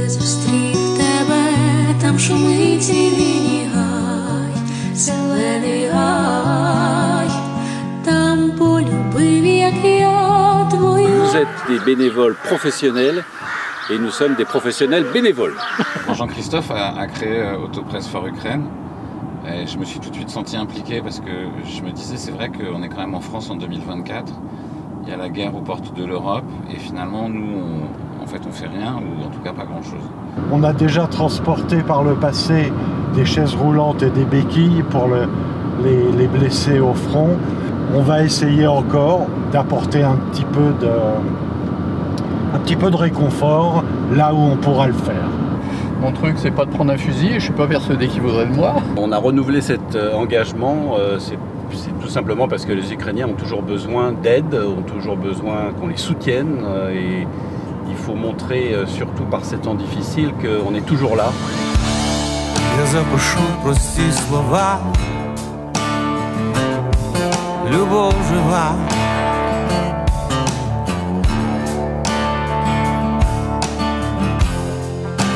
коли зустрів тебе, там шумить вільний гай, зелений гай, там полюбив, як я твою. Vous êtes des bénévoles professionnels et nous sommes des professionnels bénévoles. Jean-Christophe a créé Autopresse for Ukraine et je me suis tout de suite senti impliqué parce que je me disais c'est vrai qu'on est quand même en France en 2024, il y a la guerre aux portes de l'Europe et finalement nous en fait on fait rien ou en tout cas pas grand chose. On a déjà transporté par le passé des chaises roulantes et des béquilles pour les blessés au front. On va essayer encore d'apporter un petit peu de réconfort là où on pourra le faire. Mon truc, c'est pas de prendre un fusil, je suis pas persuadé qu'il vaudrait de moi. On a renouvelé cet engagement, c'est tout simplement parce que les Ukrainiens ont toujours besoin d'aide, ont toujours besoin qu'on les soutienne et il faut montrer, surtout par ces temps difficiles, qu'on est toujours là. Я запишу прості слова, любов жива.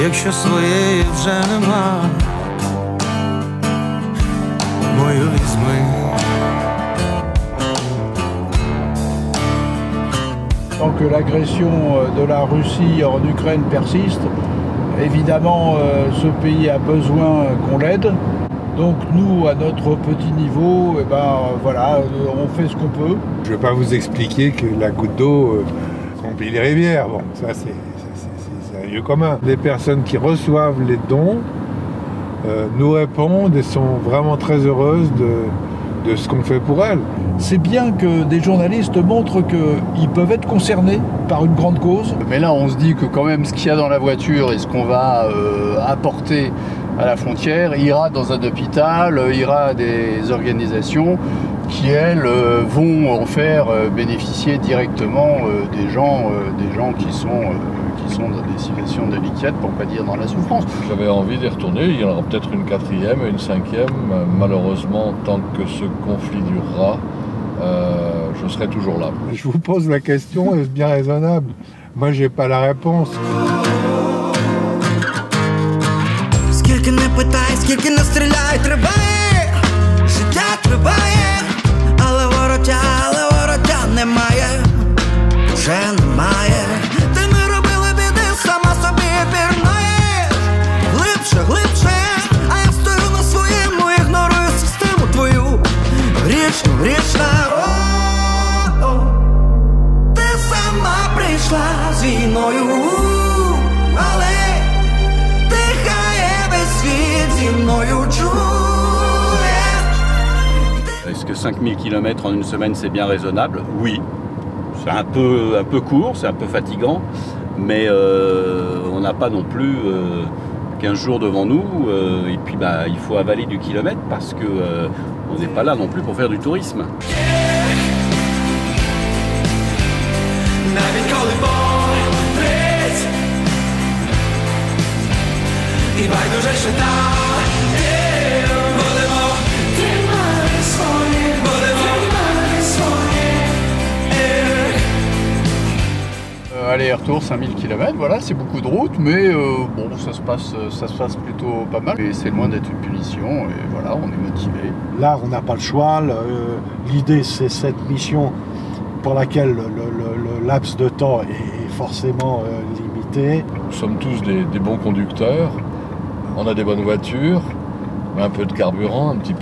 Якщо своєї вже нема, мою візьми. Tant que l'agression de la Russie en Ukraine persiste, évidemment ce pays a besoin qu'on l'aide. Donc nous, à notre petit niveau, eh ben, voilà, on fait ce qu'on peut. Je ne vais pas vous expliquer que la goutte d'eau remplit les rivières. Bon, ça c'est un lieu commun. Les personnes qui reçoivent les dons nous répondent et sont vraiment très heureuses de ce qu'on fait pour elles. C'est bien que des journalistes montrent qu'ils peuvent être concernés par une grande cause. Mais là, on se dit que quand même ce qu'il y a dans la voiture et ce qu'on va apporter à la frontière ira dans un hôpital, ira à des organisations qui, elles, vont en faire bénéficier directement des gens qui sont dans des situations délicates, pour ne pas dire dans la souffrance. J'avais envie d'y retourner, il y en aura peut-être une quatrième et une cinquième. Malheureusement, tant que ce conflit durera, je serai toujours là. Je vous pose la question, est-ce bien raisonnable? Moi, j'ai pas la réponse. Скільки не питай, скільки не стріляй, триває, життя триває, але вороття немає, вже немає. Ти не робила біди, сама собі пірнаєш, глибше, а я стою на своєму, ігнорую систему твою, грішна. Ти сама прийшла з війною, але Est-ce que 5000 km en une semaine c'est bien raisonnable? Oui. C'est un peu court, c'est un peu fatigant, mais on n'a pas non plus 15 jours devant nous et puis il faut avaler du kilomètre parce que on n'est pas là non plus pour faire du tourisme. Aller-retour 5000 km, voilà, c'est beaucoup de route, mais bon, ça se passe plutôt pas mal. Et c'est loin d'être une punition, et voilà, on est motivé. Là, on n'a pas le choix. L'idée, c'est cette mission pour laquelle le laps de temps est forcément limité. Nous sommes tous des bons conducteurs, on a des bonnes voitures, un peu de carburant, un petit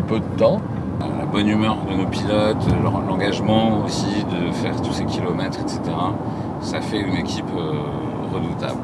peu de temps. La bonne humeur de nos pilotes, l'engagement aussi de faire tous ces kilomètres, etc. Ça fait une équipe redoutable.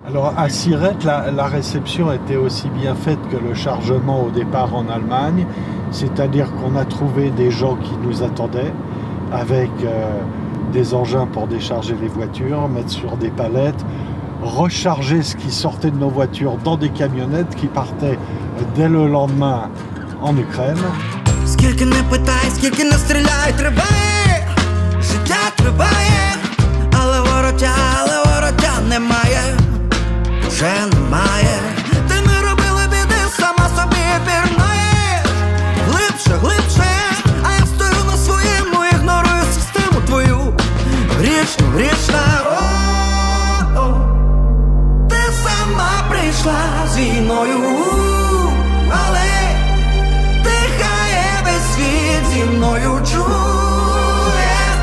Alors à Sirette, la réception était aussi bien faite que le chargement au départ en Allemagne, c'est-à-dire qu'on a trouvé des gens qui nous attendaient avec des engins pour décharger les voitures, mettre sur des palettes, recharger ce qui sortait de nos voitures dans des camionnettes qui partaient dès le lendemain en Ukraine. Скільки не питай, скільки не стріляй, триває, життя триває, але вороття немає, вже немає. Ти не робила біди, сама собі пірнаєш, глибше, а я стою на своєму, ігнорую систему твою, грішна. Ти сама прийшла з війною, але зі мною чуєш,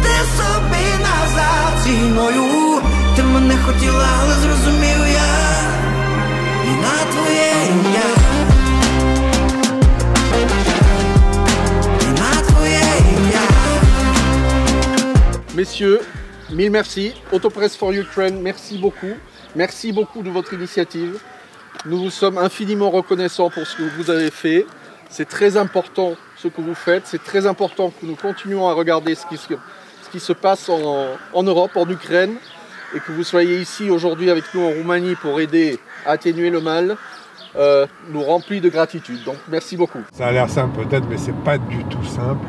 ти собі назад зі мною. Ти мене хотіла, але зрозумів я, і на твоє ім'я, і на твоє ім'я. Messieurs, mille merci. Autopress for Ukraine, merci beaucoup. Merci beaucoup de votre initiative. Nous vous sommes infiniment reconnaissants pour ce que vous avez fait. C'est très important ce que vous faites, c'est très important que nous continuions à regarder ce qui se passe en Europe, en Ukraine, et que vous soyez ici aujourd'hui avec nous en Roumanie pour aider à atténuer le mal, nous remplit de gratitude. Donc merci beaucoup. Ça a l'air simple peut-être, mais c'est pas du tout simple.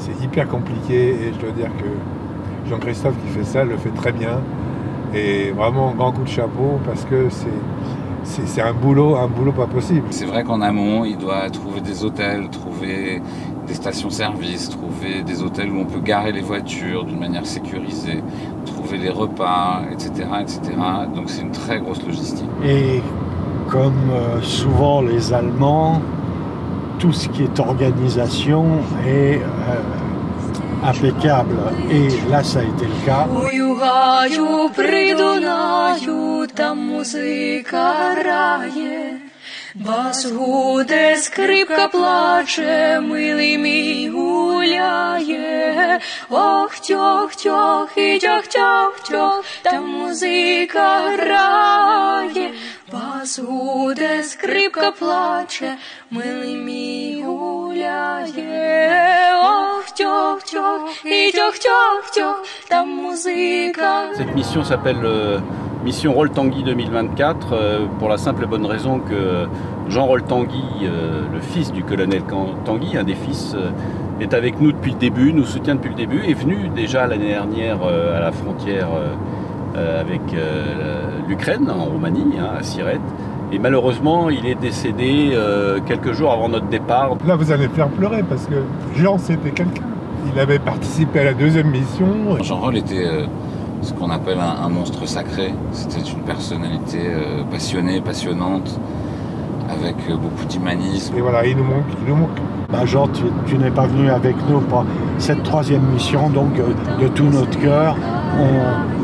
C'est hyper compliqué et je dois dire que Jean-Christophe qui fait ça le fait très bien. Et vraiment un grand coup de chapeau parce que c'est un boulot pas possible. C'est vrai qu'en amont, il doit trouver des hôtels, trouver des stations-service, trouver des hôtels où on peut garer les voitures d'une manière sécurisée, trouver les repas, etc. etc. Donc c'est une très grosse logistique. Et comme souvent les Allemands, tout ce qui est organisation est impeccable. Et là, ça a été le cas. Гаю при Дунаю, там музика грає, бас гуде, скрипка плаче, милий мій гуляє. Ох, тьох, і тьох, там музика грає, бас гуде, скрипка плаче, милий мій гуляє. Ох, тьох, і тьох, там музика. Cette mission s'appelle Mission Rol-Tanguy 2024 pour la simple et bonne raison que Jean Rol-Tanguy, le fils du colonel Tanguy, un des fils, est avec nous depuis le début, nous soutient depuis le début, est venu déjà l'année dernière à la frontière avec l'Ukraine, en Roumanie, à Siret. Et malheureusement, il est décédé quelques jours avant notre départ. Là, vous allez me faire pleurer parce que Jean, c'était quelqu'un. Il avait participé à la deuxième mission. Jean Rol était ce qu'on appelle un monstre sacré. C'était une personnalité passionnée, passionnante, avec beaucoup d'humanisme. Et voilà, il nous manque. Bah Jean, tu n'es pas venu avec nous pour cette troisième mission, donc de tout notre cœur,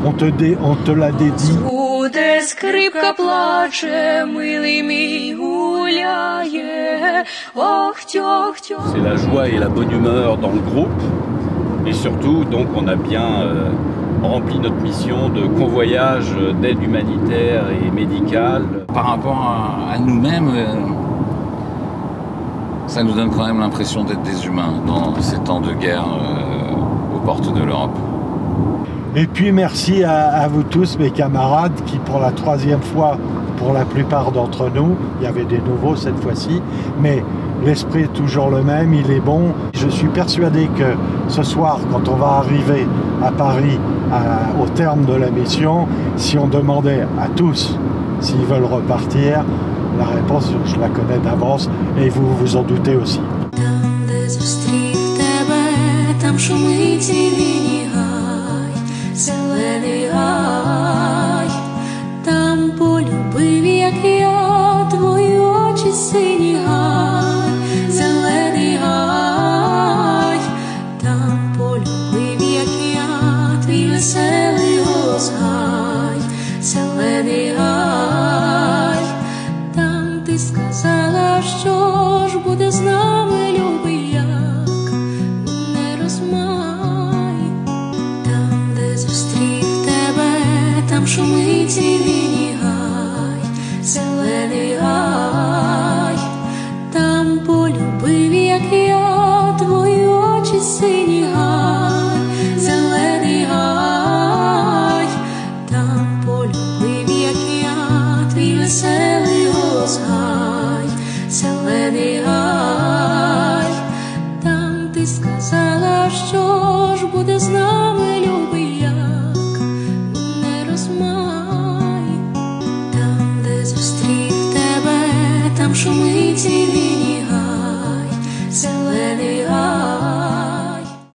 on te la dédie. Буде скрипка плаче, милий мій гуляє. Ох, тьох. C'est la joie et la bonne humeur dans le groupe. Et surtout, donc, on a bien rempli notre mission de convoyage d'aide humanitaire et médicale. Par rapport à nous-mêmes, ça nous donne quand même l'impression d'être des humains dans ces temps de guerre aux portes de l'Europe. Et puis merci à vous tous, mes camarades, qui pour la troisième fois, pour la plupart d'entre nous, il y avait des nouveaux cette fois-ci, mais l'esprit est toujours le même, il est bon. Je suis persuadé que ce soir, quand on va arriver à Paris, au terme de la mission, si on demandait à tous s'ils veulent repartir, la réponse, je la connais d'avance, et vous vous en doutez aussi. Зелений гай, там полюбив, як я, твої очі сині гай, зелений гай, там полюбив, як я, твій веселий голос гай, зелений гай, там ти сказала, що ж буде з нами, любий, як не розмай. що ж буде з нами, любий, як не розмай. Там, де зустрів тебе, там шумить.